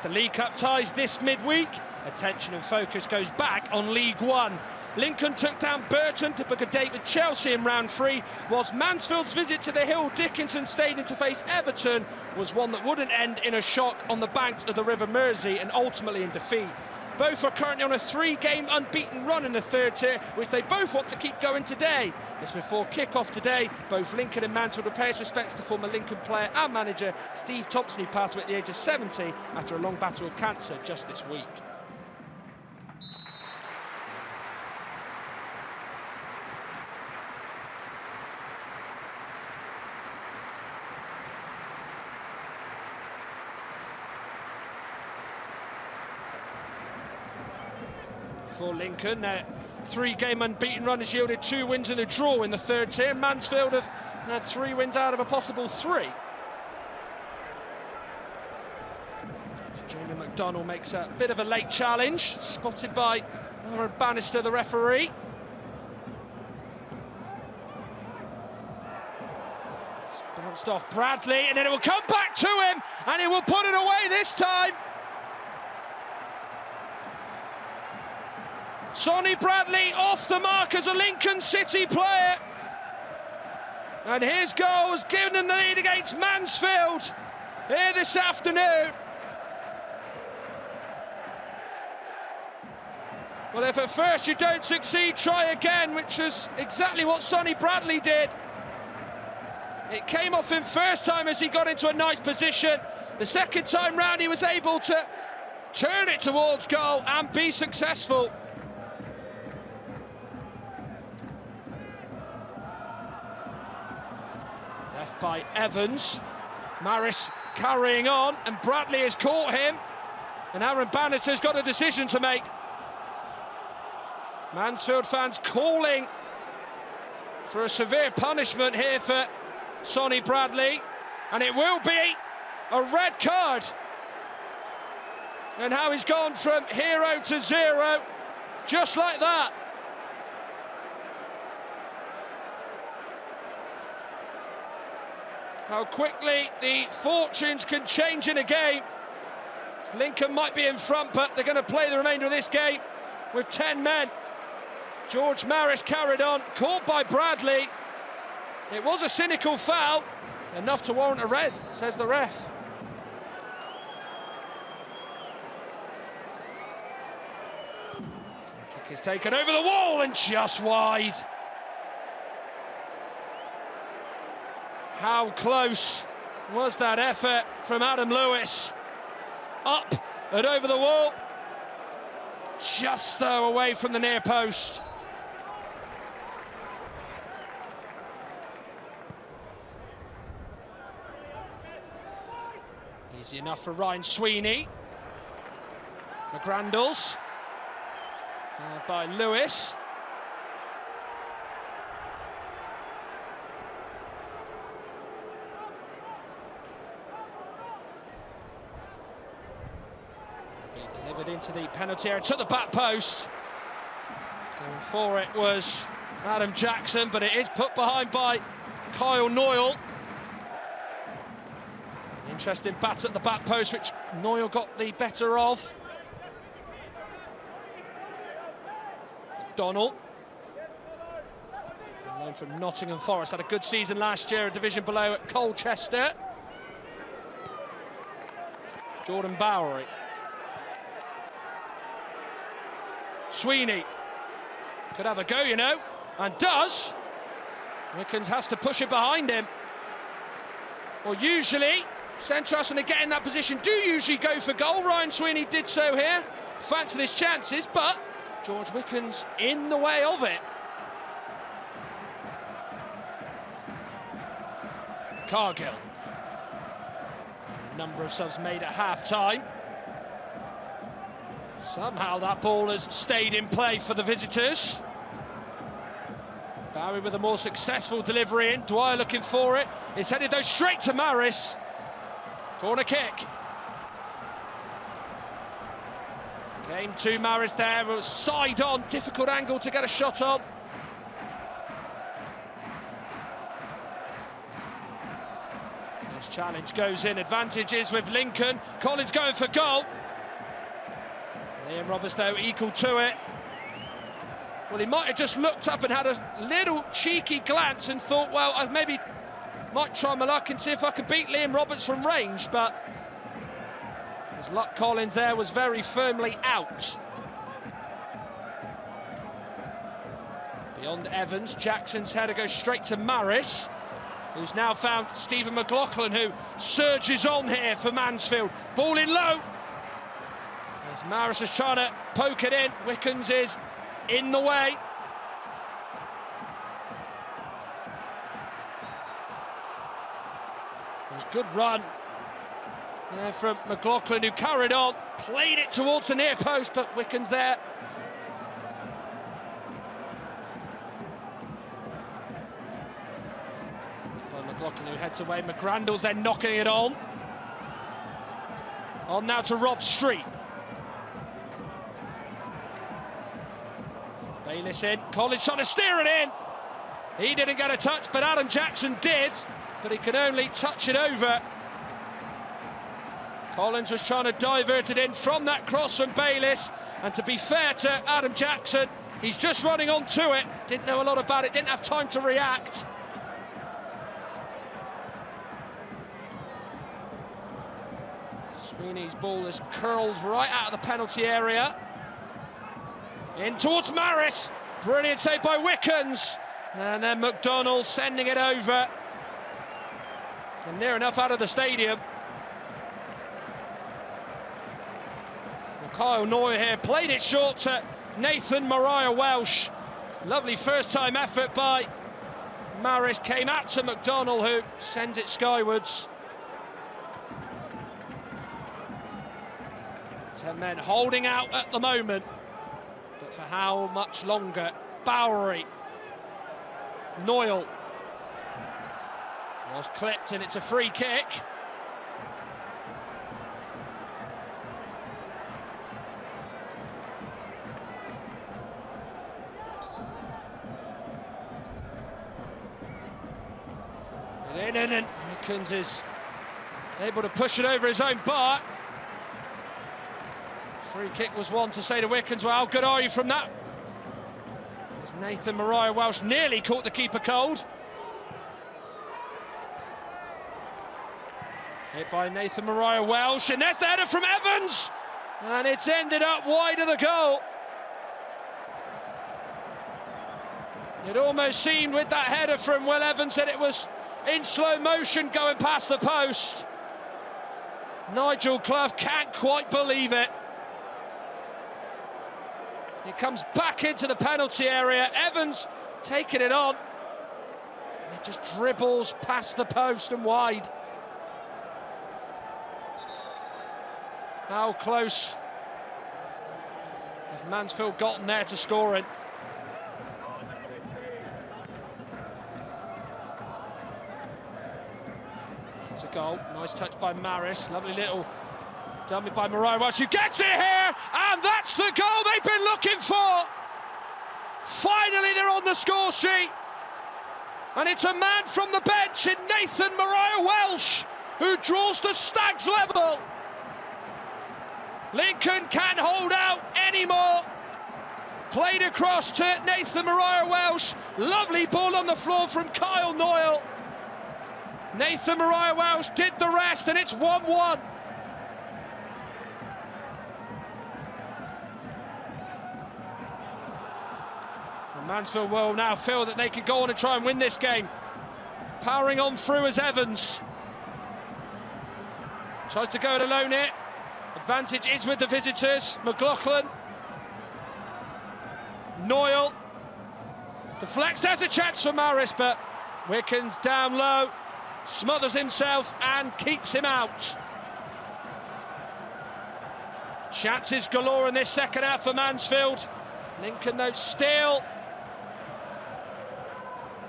After League Cup ties this midweek, attention and focus goes back on League One. Lincoln took down Burton to book a date with Chelsea in round 3, whilst Mansfield's visit to the Hill Dickinson Stadium to face Everton was one that wouldn't end in a shock on the banks of the River Mersey and ultimately in defeat. Both are currently on a 3-game unbeaten run in the third tier, which they both want to keep going today. As before kick-off today, both Lincoln and Mansfield will pay its respects to former Lincoln player and manager Steve Thompson, who passed away at the age of 70 after a long battle with cancer just this week. For Lincoln, their 3-game unbeaten run has yielded 2 wins and a draw in the third tier. Mansfield have had 3 wins out of a possible 3. Jamie McDonnell makes a bit of a late challenge, spotted by Aaron Bannister, the referee. It's bounced off Bradley, and then it will come back to him, and he will put it away this time. Sonny Bradley off the mark as a Lincoln City player. And his goal has given them the lead against Mansfield here this afternoon. Well, if at first you don't succeed, try again, which was exactly what Sonny Bradley did. It came off him first time as he got into a nice position. The second time round he was able to turn it towards goal and be successful. Left by Evans. Maris carrying on, and Bradley has caught him. And Aaron Bannister's got a decision to make. Mansfield fans calling for a severe punishment here for Sonny Bradley. And it will be a red card. And how he's gone from hero to zero, just like that. How quickly the fortunes can change in a game. Lincoln might be in front, but they're going to play the remainder of this game with 10 men. George Maris carried on, caught by Bradley. It was a cynical foul, enough to warrant a red, says the ref. Kick is taken over the wall and just wide. How close was that effort from Adam Lewis? Up and over the wall. Just though away from the near post. Easy enough for Ryan Sweeney. McGrandles. By Lewis. Delivered into the penalty area, to the back post. Going for it was Adam Jackson, but it is put behind by Kyle Noyle. Interesting bat at the back post, which Noyle got the better of. McDonnell, known from Nottingham Forest, had a good season last year, a division below at Colchester. Jordan Bowery. Sweeney could have a go, you know, and does. Wickens has to push it behind him. Well, usually, Centras, when they get in that position, do usually go for goal. Ryan Sweeney did so here. Fancied his chances, but George Wickens in the way of it. Cargill. A number of subs made at half-time. Somehow that ball has stayed in play for the visitors. Bowery with a more successful delivery in. Dwyer looking for it. It's headed though straight to Maris. Corner kick. Came to Maris there. It was side on. Difficult angle to get a shot on. This challenge goes in. Advantage is with Lincoln. Collins going for goal. Liam Roberts, though, equal to it. Well, he might have just looked up and had a little cheeky glance and thought, well, I maybe might try my luck and see if I can beat Liam Roberts from range, but his luck Collins there was very firmly out. Beyond Evans, Jackson's header goes straight to Maris, who's now found Stephen McLaughlin, who surges on here for Mansfield. Ball in low. As Maris is trying to poke it in, Wickens is in the way. It was a good run there from McLaughlin, who carried on, played it towards the near post, but Wickens there. By McLaughlin, who heads away. McGrandle's then knocking it on. On now to Rob Street. Bayliss in, Collins trying to steer it in. He didn't get a touch, but Adam Jackson did, but he could only touch it over. Collins was trying to divert it in from that cross from Bayliss, and to be fair to Adam Jackson, he's just running onto it, didn't know a lot about it, didn't have time to react. Sweeney's ball is curled right out of the penalty area. In towards Maris, brilliant save by Wickens, and then McDonnell sending it over, and near enough out of the stadium. Well, Kyle Neuer here played it short to Nathan Mariah Welsh. Lovely first-time effort by Maris, came out to McDonnell, who sends it skywards. 10 men holding out at the moment. But for how much longer? Bowery, Noyle was clipped, and it's a free kick. And Wickens is able to push it over his own bar. Free kick was one to say to Wickens, well, how good are you from that? As Nathan Mariah Welsh nearly caught the keeper cold. Hit by Nathan Mariah Welsh, and there's the header from Evans! And it's ended up wide of the goal. It almost seemed with that header from Will Evans that it was in slow motion going past the post. Nigel Clough can't quite believe it. It comes back into the penalty area. Evans taking it on. And it just dribbles past the post and wide. How close have Mansfield gotten there to scoring? It's a goal. Nice touch by Maris. Lovely little dummy by Mariah Welsh, who gets it here, and that's the goal they've been looking for. Finally, they're on the score sheet, and it's a man from the bench in Nathan Mariah Welsh who draws the Stags level. Lincoln can't hold out anymore. Played across to Nathan Mariah Welsh. Lovely ball on the floor from Kyle Noyle. Nathan Mariah Welsh did the rest, and it's 1-1. Mansfield will now feel that they can go on and try and win this game. Powering on through as Evans tries to go it alone here. Advantage is with the visitors. McLaughlin, Noyle deflects. There's a chance for Maris, but Wickens down low, smothers himself and keeps him out. Chances galore in this second half for Mansfield. Lincoln, though, still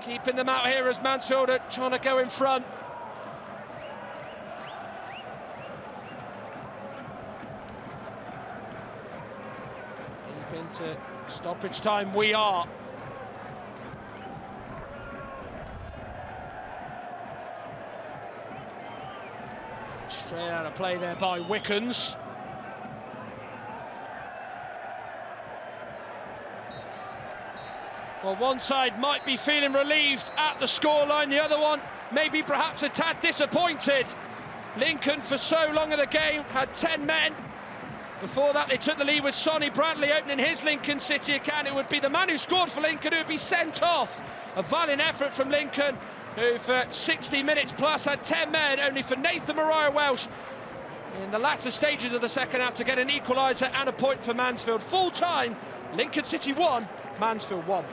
keeping them out here as Mansfield are trying to go in front. Deep into stoppage time we are. Straight out of play there by Wickens. Well, one side might be feeling relieved at the scoreline, the other one maybe perhaps a tad disappointed. Lincoln for so long of the game had 10 men. Before that, they took the lead with Sonny Bradley opening his Lincoln City account. It would be the man who scored for Lincoln who would be sent off. A valiant effort from Lincoln, who for 60 minutes plus had 10 men, only for Nathan Mariah Welsh in the latter stages of the second half to get an equaliser and a point for Mansfield. Full time, Lincoln City 1, Mansfield 1.